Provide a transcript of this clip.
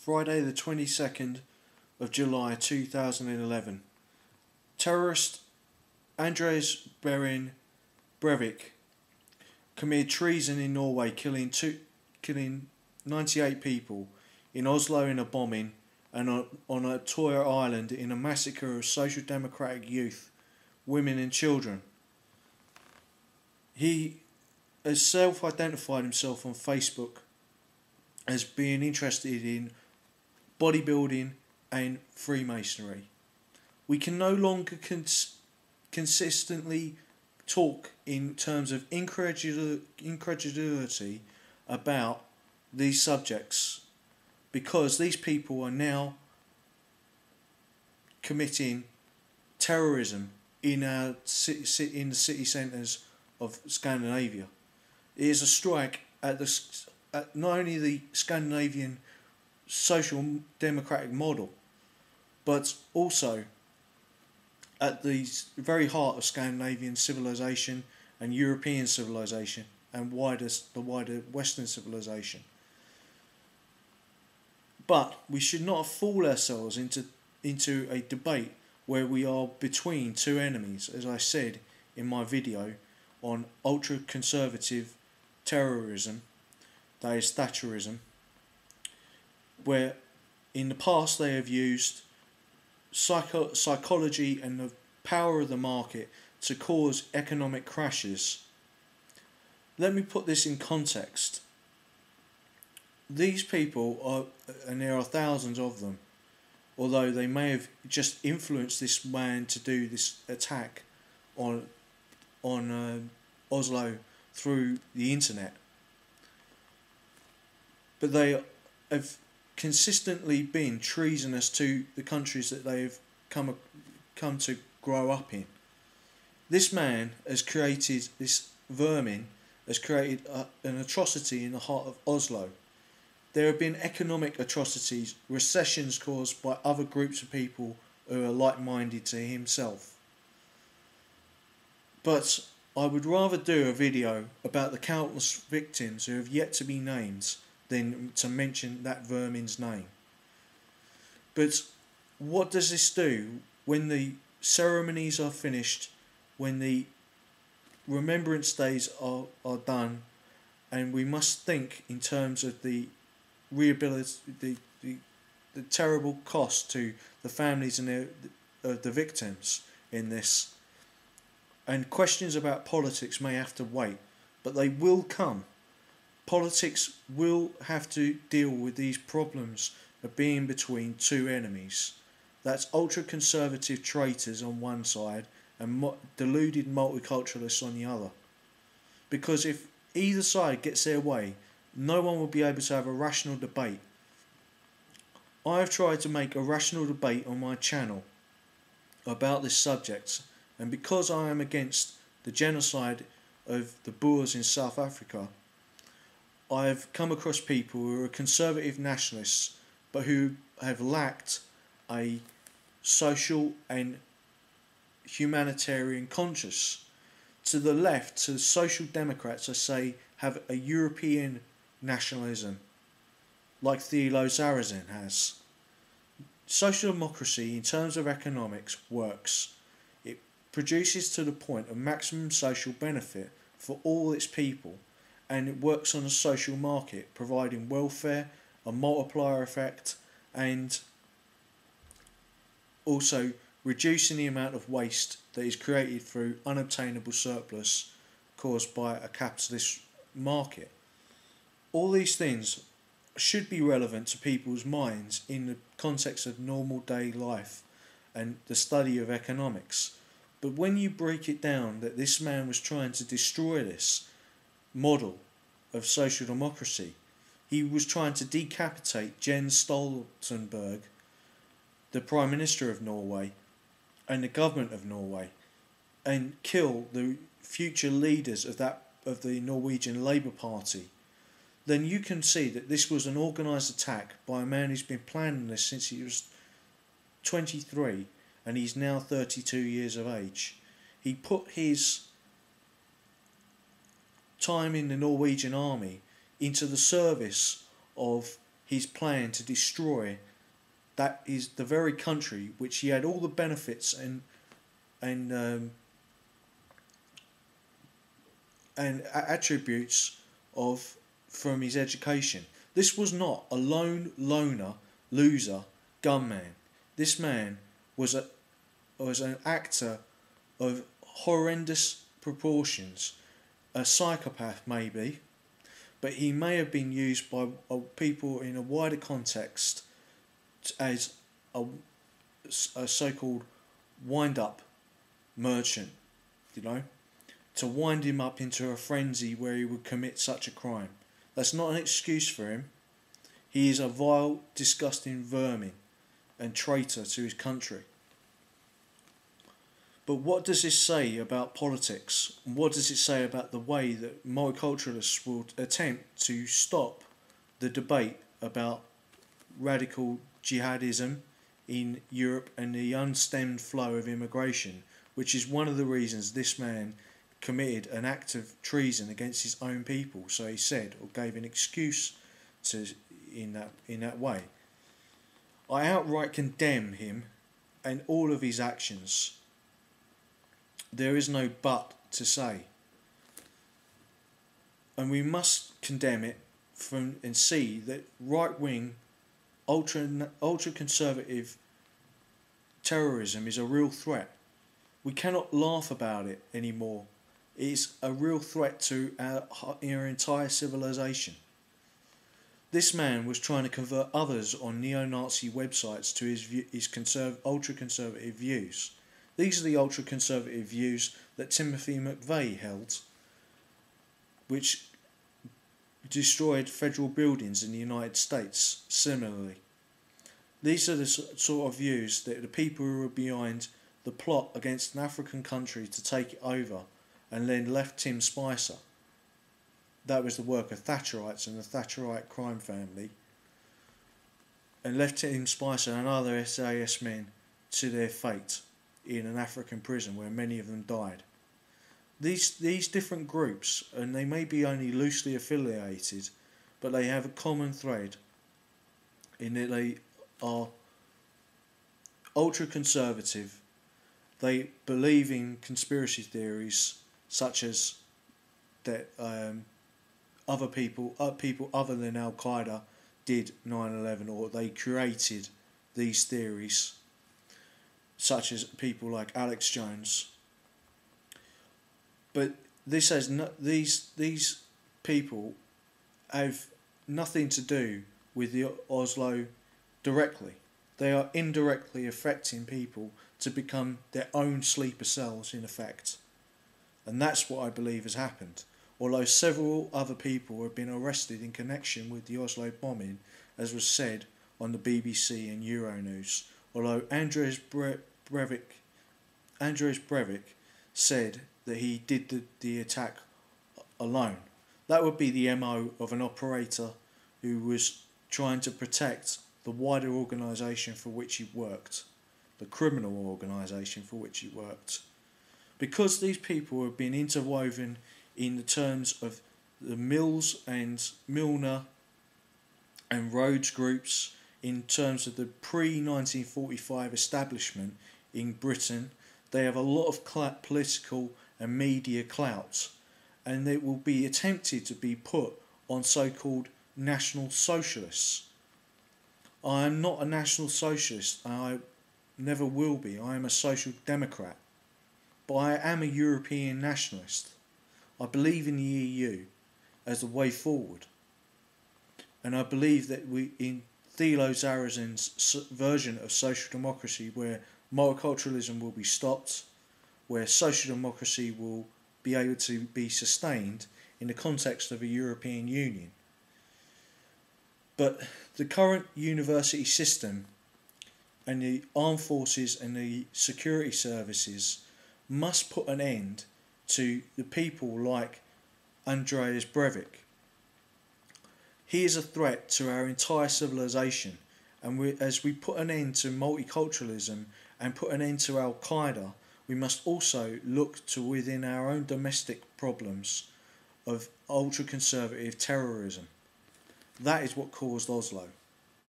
Friday the 22nd of July 2011. Terrorist Anders Behring Breivik committed treason in Norway, killing 98 people in Oslo in a bombing, and on a Toya island in a massacre of social democratic youth, women and children. He has self-identified himself on Facebook as being interested in bodybuilding and Freemasonry. We can no longer consistently talk in terms of incredulity about these subjects, because these people are now committing terrorism in the city centres of Scandinavia. It is a strike at not only the Scandinavian social democratic model, but also at the very heart of Scandinavian civilization and European civilization and the wider Western civilization. But we should not fool ourselves into a debate where we are between two enemies, as I said in my video on ultra-conservative terrorism, that is Thatcherism, where in the past they have used psychology and the power of the market to cause economic crashes. Let me put this in context. These people are, and there are thousands of them, although they may have just influenced this man to do this attack on Oslo through the internet. But they have consistently been treasonous to the countries that they have come to grow up in. This man has created, this vermin has created an atrocity in the heart of Oslo. There have been economic atrocities, recessions caused by other groups of people who are like-minded to himself. But I would rather do a video about the countless victims who have yet to be named than to mention that vermin's name. But what does this do when the ceremonies are finished, when the remembrance days are done, and we must think in terms of the terrible cost to the families and the victims in this, and questions about politics may have to wait, but they will come. Politics will have to deal with these problems of being between two enemies. That's ultra-conservative traitors on one side and deluded multiculturalists on the other. Because if either side gets their way, no one will be able to have a rational debate. I have tried to make a rational debate on my channel about this subject, and because I am against the genocide of the Boers in South Africa, I have come across people who are conservative nationalists but who have lacked a social and humanitarian conscience. To the left, to the Social Democrats, I say, have a European nationalism, like Thilo Sarrazin has. Social democracy, in terms of economics, works. It produces to the point of maximum social benefit for all its people, and it works on a social market, providing welfare, a multiplier effect, and also reducing the amount of waste that is created through unobtainable surplus caused by a capitalist market. All these things should be relevant to people's minds in the context of normal day life and the study of economics. But when you break it down that this man was trying to destroy this model of social democracy, he was trying to decapitate Jens Stoltenberg, the Prime Minister of Norway, and the government of Norway, and kill the future leaders of the Norwegian Labour Party, then you can see that this was an organised attack by a man who's been planning this since he was 23 and he's now 32 years of age. He put his time in the Norwegian army into the service of his plan to destroy that is the very country which he had all the benefits and attributes of from his education. This was not a loner, loser, gunman. This man was an actor of horrendous proportions, a psychopath maybe, but he may have been used by people in a wider context as a so-called wind-up merchant, to wind him up into a frenzy where he would commit such a crime. That's not an excuse for him. He is a vile, disgusting vermin and traitor to his country. But what does this say about politics? What does it say about the way that multiculturalists will attempt to stop the debate about radical jihadism in Europe and the unstemmed flow of immigration, which is one of the reasons this man committed an act of treason against his own people, so he said, or gave an excuse to in that way. I outright condemn him and all of his actions. There is no but to say. And we must condemn it and see that right-wing, ultra-conservative terrorism is a real threat. We cannot laugh about it anymore. It is a real threat to our entire civilization. This man was trying to convert others on neo-Nazi websites to his ultra-conservative views. These are the ultra-conservative views that Timothy McVeigh held, which destroyed federal buildings in the United States similarly. These are the sort of views that the people who were behind the plot against an African country to take it over and then left Tim Spicer. That was the work of Thatcherites and the Thatcherite crime family, and left Tim Spicer and other SAS men to their fate in an African prison where many of them died. These different groups, and they may be only loosely affiliated, but they have a common thread in that they are ultra-conservative. They believe in conspiracy theories such as that people other than Al-Qaeda did 9/11, or they created these theories, such as people like Alex Jones. But this has these people have nothing to do with the Oslo directly. They are indirectly affecting people to become their own sleeper cells in effect. And that's what I believe has happened. Although several other people have been arrested in connection with the Oslo bombing, as was said on the BBC and Euronews. Although Andres Breivik said that he did the attack alone. That would be the MO of an operator who was trying to protect the wider organisation for which he worked, the criminal organisation for which he worked. Because these people have been interwoven in the terms of the Mills and Milner and Rhodes groups, in terms of the pre-1945 establishment in Britain, they have a lot of political and media clout, and it will be attempted to be put on so-called National Socialists. I am not a National Socialist, and I never will be. I am a Social Democrat, but I am a European nationalist. I believe in the EU as the way forward, and I believe that in Thilo Zarazin's version of social democracy, where multiculturalism will be stopped, where social democracy will be able to be sustained in the context of a European Union. But the current university system and the armed forces and the security services must put an end to the people like Andreas Breivik. He is a threat to our entire civilization, and as we put an end to multiculturalism and put an end to Al-Qaeda, we must also look to within our own domestic problems of ultra-conservative terrorism. That is what caused Oslo.